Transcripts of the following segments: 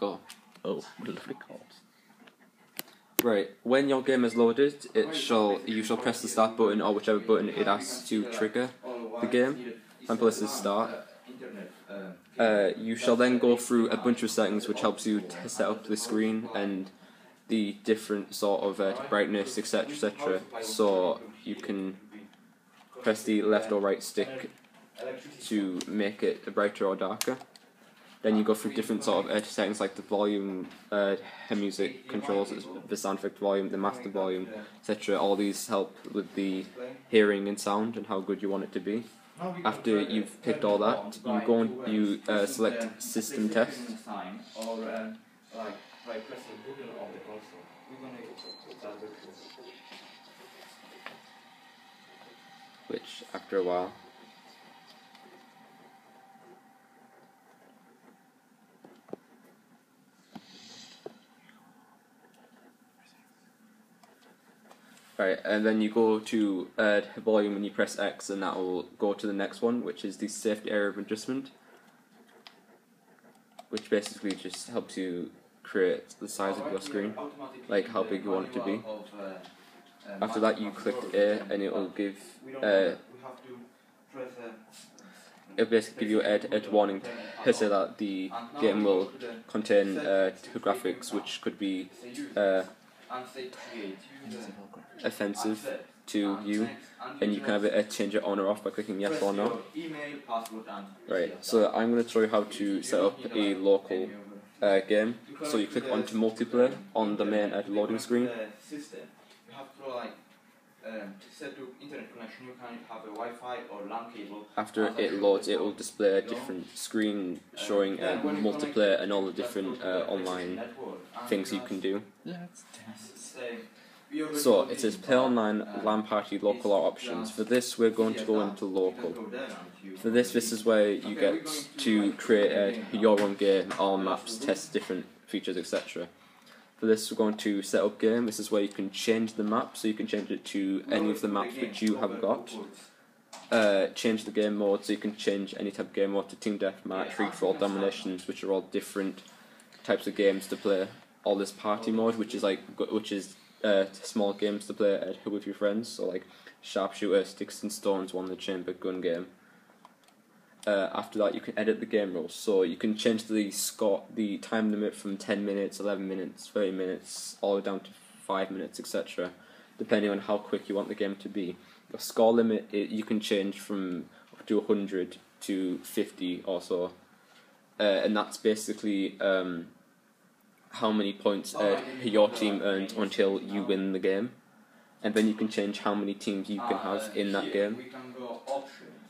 Go. Oh, lovely calls. Right, when your game is loaded, you shall press the start button or whichever button it asks to trigger the game. For example, this is start. You shall then go through a bunch of settings which helps you to set up the screen and the different sort of brightness, etc, etc. So you can press the left or right stick to make it brighter or darker. Then you go through different sort of settings like the volume, music controls, the sound effect volume, the master volume, etc. All these help with the hearing and sound and how good you want it to be. After you've picked all that, you go and you select System Test. Which, after a while, right, and then you go to volume and you press X, and that will go to the next one, which is the safety area of adjustment, which basically just helps you create the size of your screen, like how big you want it to be. After that, you click A, and it will give it'll basically give you a warning to say that the game will contain graphics which could be offensive to you, and you can have it change it on or off by clicking yes or no. Right, so I'm going to show you how to set up a local game. So you click onto multiplayer on the main loading screen. After it loads, it will display a different screen showing multiplayer and all the different online things you can do. So it says play online, LAN party, local or options. For this, we're going to go into local. For this is where you get to create your own game, all maps, test different features, etc. For this, we're going to set up game. This is where you can change the map, so you can change it to any of the maps which you have got. Change the game mode, so you can change any type of game mode to team deathmatch, free for all, dominations, which are all different types of games to play. All this party mode, which is small games to play with your friends, so like sharpshooter, sticks and stones, one in the chamber, gun game. After that, you can edit the game rules, so you can change the time limit from 10 minutes, 11 minutes, 30 minutes, all the way down to 5 minutes, etc. Depending on how quick you want the game to be. The score limit, you can change from up to 100 to 50 or so, and that's basically how many points your team earns until you win the game, and then you can change how many teams you can have in that game.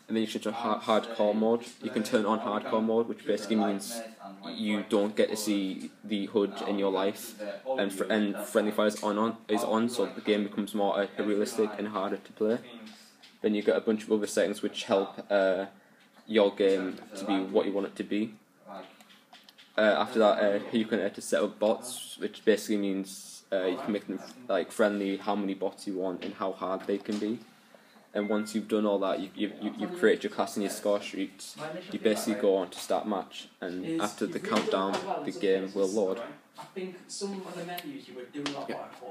And then you should do hardcore mode. You can turn on hardcore mode, which basically means you don't get to see the HUD in your life, and friendly fire is on, so the game becomes more realistic and harder to play. Then you get a bunch of other settings which help your game to be what you want it to be. After that, you can set up bots, which basically means you can make them like friendly, how many bots you want and how hard they can be. And once you've done all that, you've created your class and your score sheets. You basically go on to start match, and after the countdown, the game will load. I think some of the menus you were doing a lot